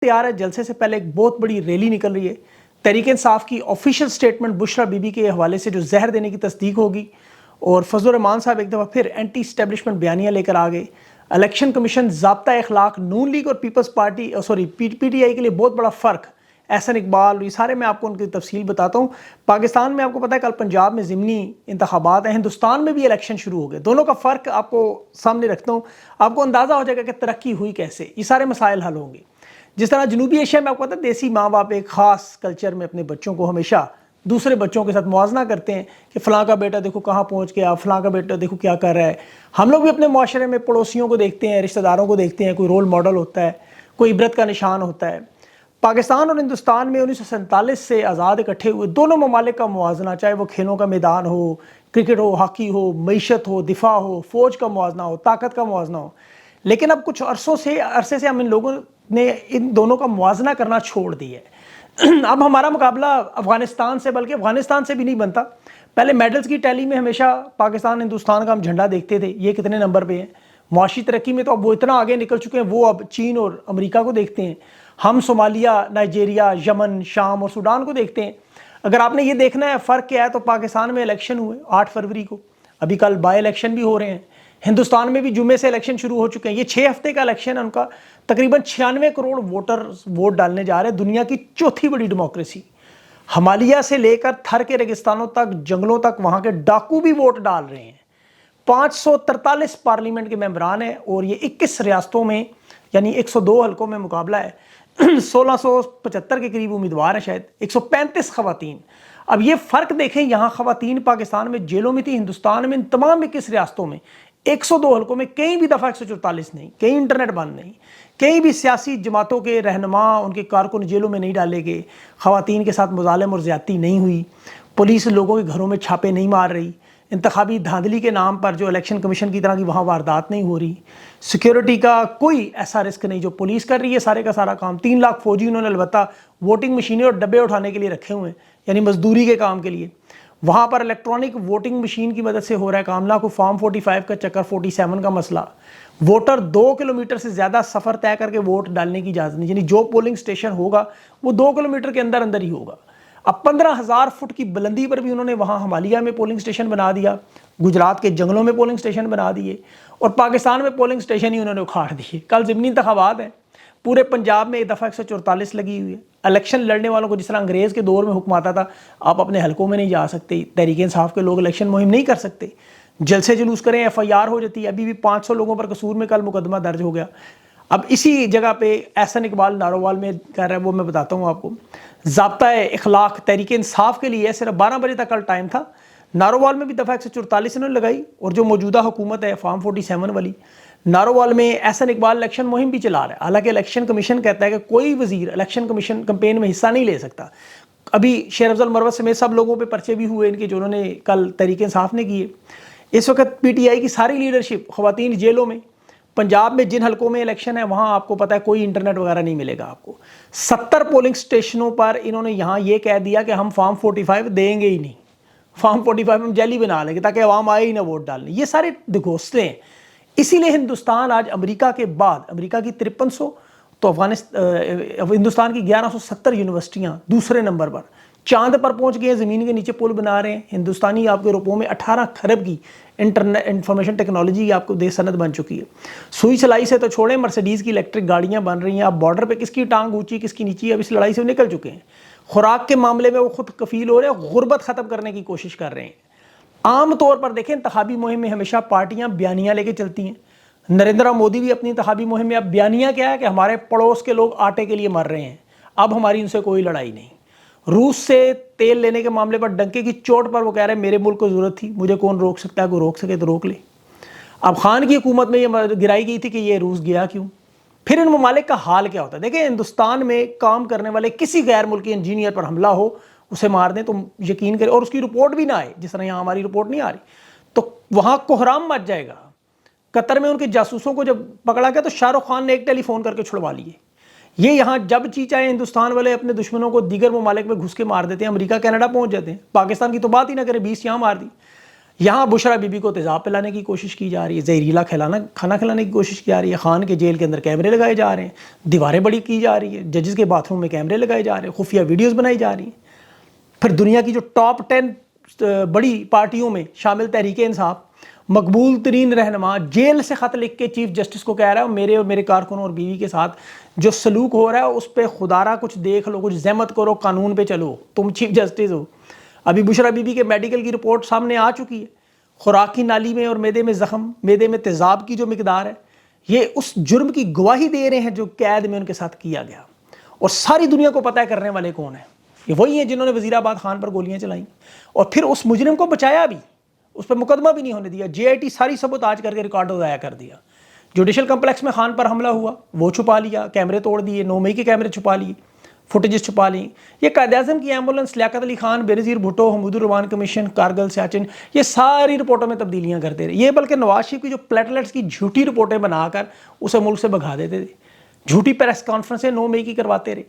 تیار ہے. جلسے سے پہلے ایک بہت بڑی ریلی نکل رہی ہے. تحریک انصاف کی official statement Bushra be be کے حوالے سے جو زہر دینے کی تصدیق ہوگی, اور فضل الرحمان صاحب ایک دفعہ پھر اینٹی اسٹیبلشمنٹ بیانیہ لے کر آ گئے. الیکشن کمیشن, ضابطہ اخلاق, نون لیگ اور Peoples Party P T I کے لیے بہت بڑا فرق. احسن اقبال, یہ سارے میں آپ کو ان کی تفصیل بتاتا ہوں. پاکستان میں آپ کو پتہ ہے کل پنجاب میں ضمنی انتخابات ہیں, ہندوستان میں بھی الیکشن شروع ہو گئے. دونوں کا فرق آپ کو سامنے رکھتا ہوں, آپ کو اندازہ ہو جائے گا کہ ترقی ہوئی کیسے. یہ سارے مسائل حل ہوں گے. جس طرح جنوبی ایشیا میں آپ کو پتہ ہے دیسی ماں باپ ایک خاص کلچر میں اپنے بچوں کو ہمیشہ دوسرے بچوں کے ساتھ موازنہ کرتے ہیں کہ فلاں کا بیٹا دیکھو کہاں پہنچ گیا, فلاں کا بیٹا دیکھو کیا کر رہا ہے. ہم لوگ بھی اپنے معاشرے میں پڑوسیوں کو دیکھتے ہیں, رشتہ داروں کو دیکھتے ہیں, کوئی رول ماڈل ہوتا ہے, کوئی عبرت کا نشان ہوتا ہے. پاکستان اور ہندوستان میں 1947 سے آزاد اکٹھے ہوئے دونوں ممالک کا موازنہ, چاہے وہ کھیلوں کا میدان ہو, کرکٹ ہو, ہاکی ہو, معیشت ہو, دفاع ہو, فوج کا موازنہ ہو, طاقت کا موازنہ ہو, لیکن اب کچھ عرصے سے ہم ان لوگوں نے ان دونوں کا موازنہ کرنا چھوڑ دیا ہے. اب ہمارا مقابلہ افغانستان سے, بلکہ افغانستان سے بھی نہیں بنتا. پہلے میڈلز کی ٹیلی میں ہمیشہ پاکستان ہندوستان کا ہم جھنڈا دیکھتے تھے, یہ کتنے نمبر پہ ہیں. معاشی ترقی میں تو اب وہ اتنا آگے نکل چکے ہیں, وہ اب چین اور امریکہ کو دیکھتے ہیں. ہم صومالیہ, نائجیریا, یمن, شام اور سوڈان کو دیکھتے ہیں. اگر آپ نے یہ دیکھنا ہے فرق کیا ہے, تو پاکستان میں الیکشن ہوئے 8 فروری کو, ابھی کل بائی الیکشن بھی ہو رہے ہیں. ہندوستان میں بھی جمعے سے الیکشن شروع ہو چکے ہیں. یہ 6 ہفتے کا الیکشن ہے ان کا. تقریباً 96 کروڑ ووٹر ووٹ ڈالنے جا رہے ہیں. دنیا کی چوتھی بڑی ڈیموکریسی. ہمالیہ سے لے کر تھر کے ریگستانوں تک, جنگلوں تک, وہاں کے ڈاکو بھی ووٹ ڈال رہے ہیں. 543 پارلیمنٹ کے ممبران ہیں, اور یہ 21 ریاستوں میں یعنی 102 حلقوں میں مقابلہ ہے. 1675 کے قریب امیدوار ہیں, شاید 135 خواتین. اب یہ فرق دیکھیں, یہاں خواتین پاکستان میں جیلوں میں تھی, ہندوستان میں ان تمام 21 ریاستوں میں 102 حلقوں میں کہیں بھی دفعہ 144 نہیں, کہیں انٹرنیٹ بند نہیں, کہیں بھی سیاسی جماعتوں کے رہنما, ان کے کارکن جیلوں میں نہیں ڈالے گئے, خواتین کے ساتھ مظالم اور زیادتی نہیں ہوئی, پولیس لوگوں کے گھروں میں چھاپے نہیں مار رہی, انتخابی دھاندلی کے نام پر جو الیکشن کمیشن کی طرح کی وہاں واردات نہیں ہو رہی, سیکیورٹی کا کوئی ایسا رسک نہیں جو پولیس کر رہی ہے سارے کا سارا کام. 3 لاکھ فوجی انہوں نے البتہ ووٹنگ مشینیں اور ڈبے اٹھانے کے لیے رکھے ہوئے ہیں, یعنی مزدوری کے کام کے لیے. وہاں پر الیکٹرانک ووٹنگ مشین کی مدد سے ہو رہا ہے کام, نہ کوئی فارم 45 کا چکر, 47 کا مسئلہ. ووٹر 2 کلومیٹر سے زیادہ سفر طے کر کے ووٹ ڈالنے کی اجازت نہیں, یعنی جو پولنگ سٹیشن ہوگا وہ 2 کلومیٹر کے اندر اندر ہی ہوگا. اب 15,000 فٹ کی بلندی پر بھی انہوں نے وہاں ہمالیہ میں پولنگ سٹیشن بنا دیا, گجرات کے جنگلوں میں پولنگ سٹیشن بنا دیے, اور پاکستان میں پولنگ سٹیشن ہی انہوں نے اکھاڑ دیے. کل ضمنی انتخابات ہیں, پورے پنجاب میں ایک دفعہ 144 لگی ہوئی ہے. الیکشن لڑنے والوں کو جس طرح انگریز کے دور میں حکم آتا تھا آپ اپنے حلقوں میں نہیں جا سکتے, تحریک انصاف کے لوگ الیکشن مہم نہیں کر سکتے, جلسے جلوس کریں FIR ہو جاتی ہے. ابھی بھی 500 لوگوں پر قصور میں کل مقدمہ درج ہو گیا. اب اسی جگہ پہ احسن اقبال نارووال میں کر رہا ہے, وہ میں بتاتا ہوں آپ کو. ضابطہ اخلاق تحریک انصاف کے لیے صرف 12 بجے تک کل ٹائم تھا. نارووال میں بھی دفعہ 144 انہوں نے لگائی, اور جو موجودہ حکومت ہے فارم 47 والی, نارووال میں احسن اقبال الیکشن مہم بھی چلا رہا ہے. حالانکہ الیکشن کمیشن کہتا ہے کہ کوئی وزیر الیکشن کمیشن کمپین میں حصہ نہیں لے سکتا. ابھی شیر افضل مروت سمیت سب لوگوں پہ پرچے بھی ہوئے ان کے جو انہوں نے کل تحریک انصاف نے کیے. اس وقت PTI کی ساری لیڈرشپ خواتین جیلوں میں. پنجاب میں جن حلقوں میں الیکشن ہے وہاں آپ کو پتہ ہے کوئی انٹرنیٹ وغیرہ نہیں ملے گا آپ کو. 70 پولنگ سٹیشنوں پر انہوں نے یہاں یہ کہہ دیا کہ ہم فارم 45 دیں گے ہی نہیں, فارم 45 ہم جعلی بنا لیں گے تاکہ عوام آئے ہی نہ ووٹ ڈالنے. یہ سارے دگوستے ہیں. اسی لیے ہندوستان آج امریکہ کے بعد, امریکہ کی 5300 تو ہندوستان کی 1170 یونیورسٹیاں دوسرے نمبر پر, چاند پر پہنچ گئے, زمین کے نیچے پل بنا رہے ہیں. ہندوستانی آپ کے روپوں میں 18 کھرب کی انفارمیشن ٹیکنالوجی آپ کو دے سند بن چکی ہے. سوئی سلائی سے تو چھوڑیں, مرسیڈیز کی الیکٹرک گاڑیاں بن رہی ہیں. آپ بارڈر پہ کس کی ٹانگ اونچی کس کی نیچی, اب اس لڑائی سے نکل چکے ہیں. خوراک کے معاملے میں وہ خود کفیل ہو رہے ہیں, غربت ختم کرنے کی کوشش کر رہے ہیں. عام طور پر دیکھیں انتخابی مہم میں ہمیشہ پارٹیاں بیانیاں لے کے چلتی ہیں. نریندر مودی بھی اپنی انتخابی مہم میں اب بیانیہ کیا ہے کہ ہمارے پڑوس کے لوگ آٹے کے لیے مر رہے ہیں, اب ہماری ان سے کوئی لڑائی نہیں. روس سے تیل لینے کے معاملے پر ڈنکے کی چوٹ پر وہ کہہ رہے ہیں میرے ملک کو ضرورت تھی, مجھے کون روک سکتا ہے, کوئی روک سکے تو روک لے. اب خان کی حکومت میں یہ گرائی گئی تھی کہ یہ روس گیا کیوں. پھر ان ممالک کا حال کیا ہوتا ہے دیکھیں, ہندوستان میں کام کرنے والے کسی غیر ملکی انجینئر پر حملہ ہو, اسے مار دیں تو یقین کریں, اور اس کی رپورٹ بھی نہ آئے جس طرح یہاں ہماری رپورٹ نہیں آ رہی, تو وہاں کوہرام مچ جائے گا. قطر میں ان کے جاسوسوں کو جب پکڑا گیا تو شاہ رخ خان نے ایک ٹیلی فون کر کے چھڑوا لیے. یہ یہاں جب چاہے ہندوستان والے اپنے دشمنوں کو دیگر ممالک میں گھس کے مار دیتے ہیں, امریکہ کینیڈا پہنچ جاتے ہیں. پاکستان کی تو بات ہی نہ کریں, 20 یہاں مار دی. یہاں بشرا بی بی کو تیزاب پلانے کی کوشش کی جا رہی ہے، زہریلا کھانا کھلانے کی کوشش کی جا رہی ہے، خان کے جیل کے اندر کیمرے لگائے جا رہے ہیں، دیواریں بڑی کی جا رہی ہے، ججز کے باتھ روم میں کیمرے لگائے جا رہے ہیں، خفیہ ویڈیوز بنائی جا رہی ہیں۔ پھر دنیا کی جو ٹاپ 10 بڑی پارٹیوں میں شامل تحریک انصاف، مقبول ترین رہنما جیل سے خط لکھ کے چیف جسٹس کو کہہ رہا ہے میرے اور میرے کارکنوں اور بیوی کے ساتھ جو سلوک ہو رہا ہے اس پہ خدا را کچھ دیکھ لو، کچھ زحمت کرو، قانون پہ چلو، تم چیف جسٹس ہو۔ ابھی بشرا بی بی کے میڈیکل کی رپورٹ سامنے آ چکی ہے، خوراک کی نالی میں اور معدے میں زخم، معدے میں تیزاب کی جو مقدار ہے، یہ اس جرم کی گواہی دے رہے ہیں جو قید میں ان کے ساتھ کیا گیا، اور ساری دنیا کو پتہ ہے کرنے والے کون ہیں، یہ وہی ہیں جنہوں نے وزیر آباد خان پر گولیاں چلائیں اور پھر اس مجرم کو بچایا بھی، اس پہ مقدمہ بھی نہیں ہونے دیا، جے آئی ٹی ساری سبوتاج کر کے ریکارڈ ضائع کر دیا۔ جوڈیشل کمپلیکس میں خان پر حملہ ہوا، وہ چھپا لیا، کیمرے توڑ دیے، 9 مئی کے کیمرے چھپا لیے، فوٹیجز چھپا لیں۔ یہ قائد اعظم کی ایمبولینس، لیاقت علی خان، بینظیر بھٹو، حمود الرحمان کمیشن، کارگل سیاچن، یہ ساری رپورٹوں میں تبدیلیاں کرتے رہے۔ یہ بلکہ نواز شریف کی جو پلیٹلیٹس کی جھوٹی رپورٹیں بنا کر اسے ملک سے بھگا دیتے تھے، جھوٹی پریس کانفرنسیں 9 مئی کی کرواتے رہے۔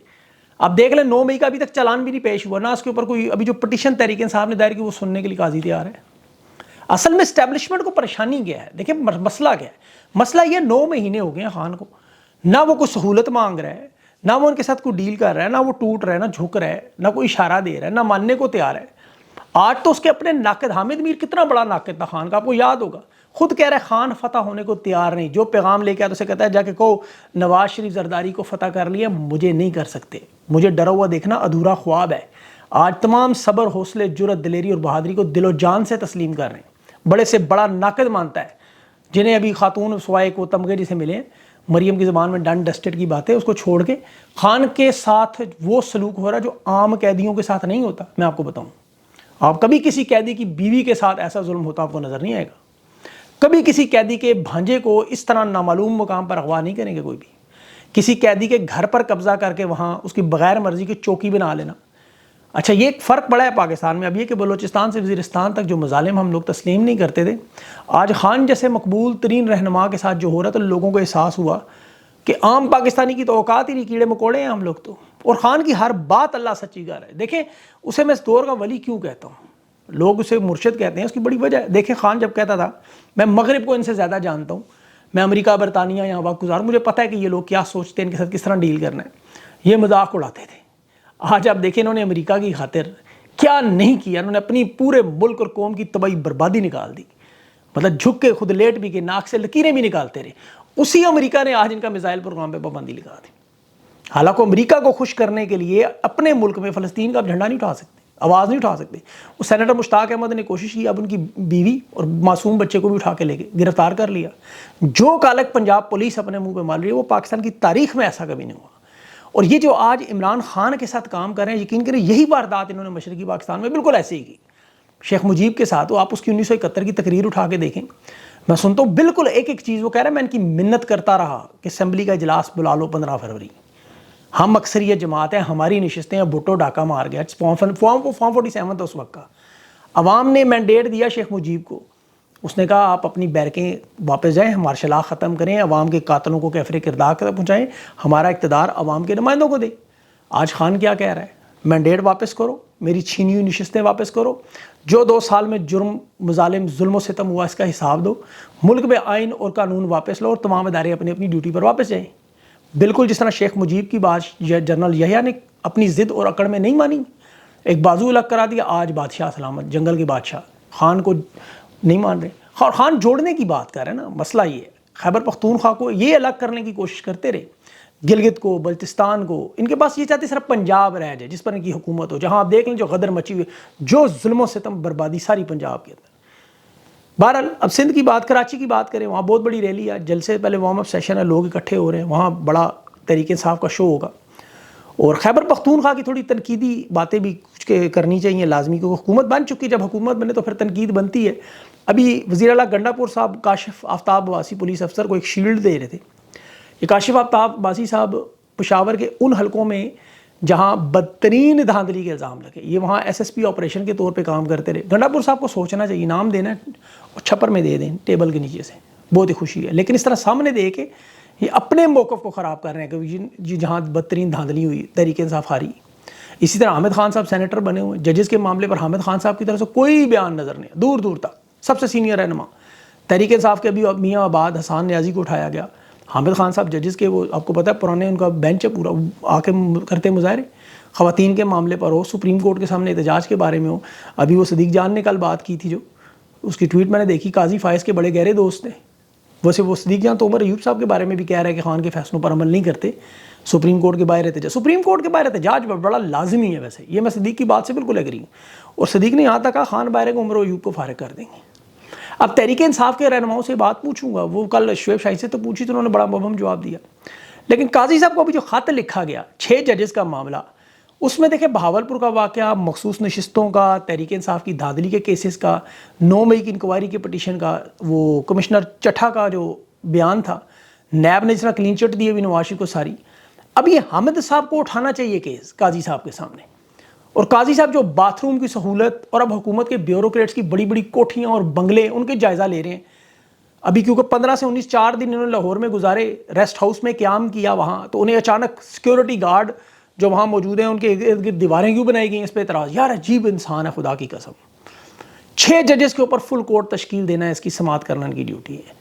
اب دیکھ لیں 9 مئی کا ابھی تک چالان بھی نہیں پیش ہوا، نہ اس کے اوپر کوئی ابھی جو پٹیشن تحریک انصاف نے دائر کی وہ سننے کے لیے قاضی تیار ہے۔ اصل میں اسٹیبلشمنٹ کو پریشانی کیا ہے؟ دیکھیں مسئلہ کیا ہے؟ مسئلہ یہ 9 مہینے ہو گئے ہیں خان کو، نہ وہ کوئی سہولت مانگ رہا ہے، نہ وہ ان کے ساتھ کوئی ڈیل کر رہا ہے، نہ وہ ٹوٹ رہا ہے، نہ جھک رہا ہے، نہ کوئی اشارہ دے رہا ہے، نہ ماننے کو تیار ہے۔ آج تو اس کے اپنے ناقد حامد میر کتنا بڑا ناقد تھا خان کا، آپ کو یاد ہوگا، خود کہہ رہا ہے خان فتح ہونے کو تیار نہیں، جو پیغام لے کے آیا تو اسے کہتا ہے جا کے کہو نواز شریف زرداری کو فتح کر لیا، مجھے نہیں کر سکتے، مجھے ڈرا ہوا دیکھنا ادھورا خواب ہے۔ آج تمام صبر، حوصلے، جرأت، دلیری اور بہادری کو دل و جان سے تسلیم کر رہے ہیں۔ بڑے سے بڑا ناقد مانتا ہے، جنہیں ابھی خاتون سوائے کو تمغے جسے ملے ہیں، مریم کی زبان میں ڈن ڈسٹڈ کی بات ہے، اس کو چھوڑ کے خان کے ساتھ وہ سلوک ہو رہا ہے جو عام قیدیوں کے ساتھ نہیں ہوتا۔ میں آپ کو بتاؤں، آپ کبھی کسی قیدی کی بیوی کے ساتھ ایسا ظلم ہوتا آپ کو نظر نہیں آئے گا، کبھی کسی قیدی کے بھانجے کو اس طرح نامعلوم مقام پر اغوا نہیں کریں گے کوئی بھی، کسی قیدی کے گھر پر قبضہ کر کے وہاں اس کی بغیر مرضی کی چوکی بنا لینا۔ اچھا یہ ایک فرق پڑا ہے پاکستان میں اب یہ کہ بلوچستان سے وزیرستان تک جو مظالم ہم لوگ تسلیم نہیں کرتے تھے، آج خان جیسے مقبول ترین رہنما کے ساتھ جو ہو رہا تو لوگوں کو احساس ہوا کہ عام پاکستانی کی تو اوقات ہی نہیں، کیڑے مکوڑے ہیں ہم لوگ تو، اور خان کی ہر بات اللہ سچی کر رہا ہے۔ دیکھیں اسے میں اس دور کا ولی کیوں کہتا ہوں، لوگ اسے مرشد کہتے ہیں، اس کی بڑی وجہ ہے۔ دیکھیں خان جب کہتا تھا میں مغرب کو ان سے زیادہ جانتا ہوں، میں امریکہ برطانیہ یہاں وقت گزاروں، مجھے پتہ ہے کہ یہ لوگ کیا سوچتے ہیں، ان کے ساتھ کس طرح ڈیل کرنا ہے، یہ مذاق اڑاتے تھے۔ آج آپ دیکھیں انہوں نے امریکہ کی خاطر کیا نہیں کیا، انہوں نے اپنی پورے ملک اور قوم کی تباہی بربادی نکال دی، مطلب جھک کے خود لیٹ بھی کے ناک سے لکیریں بھی نکالتے رہے۔ اسی امریکہ نے آج ان کا میزائل پروگرام پہ پابندی لگا دی، حالانکہ امریکہ کو خوش کرنے کے لیے اپنے ملک میں فلسطین کا جھنڈا نہیں اٹھا سکتے، آواز نہیں اٹھا سکتے۔ وہ سینیٹر مشتاق احمد نے کوشش کی، اب ان کی بیوی اور معصوم بچے کو بھی اٹھا کے لے گئے، گرفتار کر لیا۔ جو کالک پنجاب پولیس اپنے منہ پہ مال رہی ہے وہ پاکستان کی تاریخ میں ایسا کبھی نہیں ہوا۔ اور یہ جو آج عمران خان کے ساتھ کام کر رہے ہیں، یقین کریں یہی واردات انہوں نے مشرقی پاکستان میں بالکل ایسے ہی کی شیخ مجیب کے ساتھ۔ وہ آپ اس کی 1971 کی تقریر اٹھا کے دیکھیں، میں سنتا ہوں بالکل ایک ایک چیز وہ کہہ رہا ہے، میں ان کی منت کرتا رہا کہ اسمبلی کا اجلاس بلا لو 15 فروری، ہم اکثریت جماعت ہیں، ہماری نشستیں ہیں، بھٹو ڈاکہ مار گیا، فارم 47 تھا اس وقت کا۔ عوام نے مینڈیٹ دیا شیخ مجیب کو، اس نے کہا آپ اپنی بیرکیں واپس جائیں، مارشل لا ختم کریں، عوام کے قاتلوں کو کیفر کردار پہنچائیں، ہمارا اقتدار عوام کے نمائندوں کو دیں۔ آج خان کیا کہہ رہا ہے؟ مینڈیٹ واپس کرو، میری چھینی ہوئی نشستیں واپس کرو، جو 2 سال میں جرم، مظالم، ظلم و ستم ہوا اس کا حساب دو، ملک میں آئین اور قانون واپس لو، اور تمام ادارے اپنی اپنی ڈیوٹی پر واپس جائیں۔ بالکل جس طرح شیخ مجیب کی بات جنرل یحییٰ نے اپنی ضد اور اکڑ میں نہیں مانی، ایک بازو الگ کرا دیا، آج بادشاہ سلامت، جنگل کے بادشاہ خان کو نہیں مان رہے۔ اور خان جوڑنے کی بات کر رہے ہیں نا، مسئلہ یہ ہے خیبر پختونخوا کو یہ الگ کرنے کی کوشش کرتے رہے، گلگت کو، بلتستان کو، ان کے پاس یہ چاہتے صرف پنجاب رہ جائے جس پر ان کی حکومت ہو، جہاں آپ دیکھ لیں جو غدر مچی ہوئی، جو ظلم و ستم بربادی ساری پنجاب کے اندر۔ بہرحال اب سندھ کی بات، کراچی کی بات کریں، وہاں بہت بڑی ریلی ہے، جلسے پہلے وارم اپ سیشن ہے، لوگ اکٹھے ہو رہے ہیں، وہاں بڑا تحریک انصاف کا شو ہوگا۔ اور خیبر پختونخوا کی تھوڑی تنقیدی باتیں بھی کچھ کرنی چاہیے لازمی، کیونکہ حکومت بن چکی، جب حکومت بنے تو پھر تنقید بنتی ہے۔ ابھی وزیر اعلیٰ گنڈا پور صاحب کاشف آفتاب عباسی پولیس افسر کو ایک شیلڈ دے رہے تھے۔ یہ کاشف آفتاب عباسی صاحب پشاور کے ان حلقوں میں جہاں بدترین دھاندلی کے الزام لگے، یہ وہاں ایس ایس پی آپریشن کے طور پہ کام کرتے رہے۔ گنڈا پور صاحب کو سوچنا چاہیے، انعام دینا ہے اور چھپر میں دے دیں ٹیبل کے نیچے سے، بہت ہی خوشی ہے، لیکن اس طرح سامنے دے کے یہ اپنے موقف کو خراب کر رہے ہیں کہ جہاں بدترین دھاندلی ہوئی تحریک انصاف ہاری۔ اسی طرح حامد خان صاحب سینیٹر بنے ہوئے، ججز کے معاملے پر حامد خان صاحب کی طرف سے کوئی بیان نظر نہیں، دور دور تک سب سے سینئر رہنما. تحریک انصاف کے ابھی میاں آباد حسان نیازی کو اٹھایا گیا. حامد خان صاحب ججز کے وہ آپ کو پتہ ہے پرانے ان کا بینچ ہے پورا, آ کے کرتے مظاہرے خواتین کے معاملے پر ہو, سپریم کورٹ کے سامنے احتجاج کے بارے میں ہو. ابھی وہ صدیق جان نے کل بات کی تھی, جو اس کی ٹویٹ میں نے دیکھی, قاضی فائز کے بڑے گہرے دوست ہیں. ویسے وہ صدیق جان تو عمر ایوب صاحب کے بارے میں بھی کہہ رہے ہیں کہ خان کے فیصلوں پر عمل نہیں کرتے, سپریم کورٹ کے باہر احتجاج. سپریم کورٹ کے باہر احتجاج بڑا لازمی ہے ویسے, یہ میں صدیق کی بات سے بالکل ایگری ہوں. اور صدیق نے یہاں تک کہا خان باہر کو عمر ایوب کو فارغ کر دیں گے. اب تحریک انصاف کے رہنماؤں سے بات پوچھوں گا, وہ کل شعیب شاہین سے تو پوچھی تو انہوں نے بڑا مبہم جواب دیا. لیکن قاضی صاحب کو ابھی جو خط لکھا گیا 6 ججز کا معاملہ, اس میں دیکھیں بہاولپور کا واقعہ, مخصوص نشستوں کا, تحریک انصاف کی دھاندلی کے کیسز کا, 9 مئی کی انکوائری کے پٹیشن کا, وہ کمشنر چٹھا کا جو بیان تھا, نیب نے جس طرح کلین چٹ دی ہے نواز شریف کو ساری. اب یہ حامد صاحب کو اٹھانا چاہیے کیس قاضی صاحب کے سامنے. اور قاضی صاحب جو باتھ روم کی سہولت اور اب حکومت کے بیوروکریٹس کی بڑی بڑی کوٹھیاں اور بنگلے ان کے جائزہ لے رہے ہیں ابھی, کیونکہ 15 سے 19 4 دن انہوں نے لاہور میں گزارے, ریسٹ ہاؤس میں قیام کیا وہاں, تو انہیں اچانک سیکیورٹی گارڈ جو وہاں موجود ہیں ان کے ارد گرد دیواریں کیوں بنائی گئی, اس پہ اعتراض. یار عجیب انسان ہے خدا کی قسم. 6 ججز کے اوپر فل کورٹ تشکیل دینا ہے, اس کی سماعت کرنا ان کی ڈیوٹی ہے.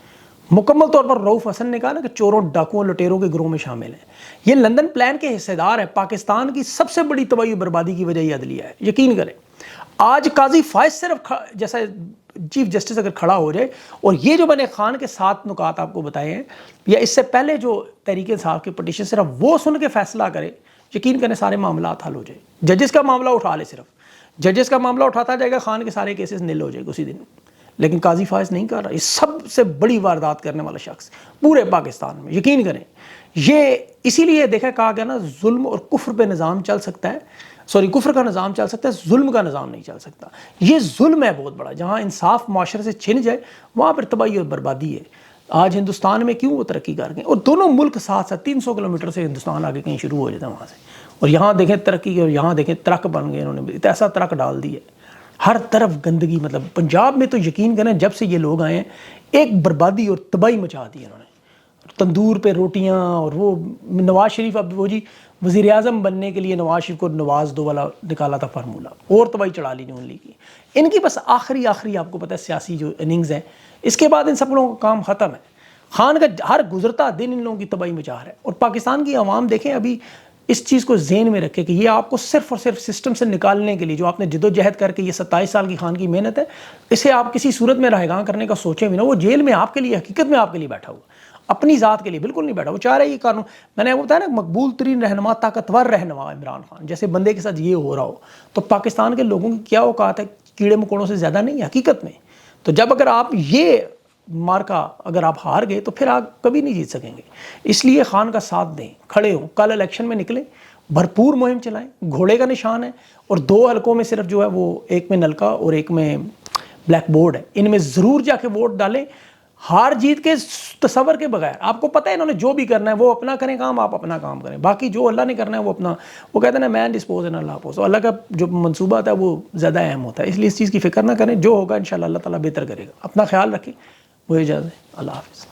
مکمل طور پر رؤف حسن نے کہا نا کہ چوروں ڈاکوؤں لٹیروں کے گروہ میں شامل ہیں. یہ لندن پلان کے حصے دار ہے. پاکستان کی سب سے بڑی تباہی و بربادی کی وجہ یہ عدلیہ ہے, یقین کریں. آج قاضی فائز صرف جیسا چیف جسٹس اگر کھڑا ہو جائے, اور یہ جو میں نے خان کے 7 نکات آپ کو بتائے ہیں, یا اس سے پہلے جو تحریک انصاف کے پٹیشن صرف وہ سن کے فیصلہ کرے, یقین کریں سارے معاملات حل ہو جائے. ججز کا معاملہ اٹھا لے, صرف ججز کا معاملہ اٹھاتا جائے گا, خان کے سارے کیسز نل ہو جائے گا اسی دن. لیکن قاضی فائز نہیں کر رہا. یہ سب سے بڑی واردات کرنے والا شخص پورے پاکستان میں, یقین کریں. یہ اسی لیے دیکھا کہا گیا نا, ظلم اور کفر پہ نظام چل سکتا ہے, کفر کا نظام چل سکتا ہے, ظلم کا نظام نہیں چل سکتا. یہ ظلم ہے بہت بڑا, جہاں انصاف معاشرے سے چھن جائے وہاں پر تباہی اور بربادی ہے. آج ہندوستان میں کیوں وہ ترقی کر گئے, اور دونوں ملک ساتھ ساتھ 300 کلومیٹر سے ہندوستان آگے کہیں شروع ہو جاتا ہے وہاں سے, اور یہاں دیکھیں ترقی, اور یہاں دیکھیں ٹرک بن گئے, انہوں نے ایسا ٹرک ڈال دی ہے, ہر طرف گندگی. مطلب پنجاب میں تو یقین کریں جب سے یہ لوگ آئے ہیں ایک بربادی اور تباہی مچا دی انہوں نے. تندور پہ روٹیاں, اور وہ نواز شریف, اب وہ جی وزیر اعظم بننے کے لیے نواز شریف کو نواز دو والا نکالا تھا فارمولہ, اور تباہی چڑھا لی نون لیگ کی. ان کی بس آخری آپ کو پتہ ہے سیاسی جو اننگز ہیں, اس کے بعد ان سب لوگوں کا کام ختم ہے. خان کا ہر گزرتا دن ان لوگوں کی تباہی مچا رہا ہے. اور پاکستان کی عوام دیکھیں ابھی اس چیز کو ذہن میں رکھے کہ یہ آپ کو صرف اور صرف سسٹم سے نکالنے کے لیے جو آپ نے جد و جہد کر کے, یہ 27 سال کی خان کی محنت ہے, اسے آپ کسی صورت میں رہائگاں کرنے کا سوچیں بھی نہ. وہ جیل میں آپ کے لیے, حقیقت میں آپ کے لیے بیٹھا ہوا, اپنی ذات کے لیے بالکل نہیں بیٹھا. وہ چاہ رہا ہے یہ قانون, میں نے وہ بتایا نا, مقبول ترین رہنما, طاقتور رہنما عمران خان جیسے بندے کے ساتھ یہ ہو رہا ہو, تو پاکستان کے لوگوں کی کیا اوقات ہے, کیڑے مکوڑوں سے زیادہ نہیں ہے حقیقت میں. تو جب اگر آپ یہ مارکا اگر آپ ہار گئے تو پھر آپ کبھی نہیں جیت سکیں گے. اس لیے خان کا ساتھ دیں, کھڑے ہوں, کل الیکشن میں نکلیں, بھرپور مہم چلائیں. گھوڑے کا نشان ہے, اور 2 حلقوں میں صرف جو ہے وہ ایک میں نلکا اور ایک میں بلیک بورڈ ہے, ان میں ضرور جا کے ووٹ ڈالیں. ہار جیت کے تصور کے بغیر, آپ کو پتہ ہے انہوں نے جو بھی کرنا ہے وہ اپنا کریں کام, آپ اپنا کام کریں, باقی جو اللہ نے کرنا ہے وہ اپنا, وہ کہتے ہیں نا مین ڈسپوز ان اللہ پوز, اللہ کا جو منصوبہ ہوتا ہے وہ زیادہ اہم ہوتا ہے. اس لیے اس چیز کی فکر نہ کریں, جو ہوگا انشاءاللہ اللہ تعالیٰ بہتر کرے گا. اپنا خیال رکھیں. وہ اجازت ہے, اللہ حافظ.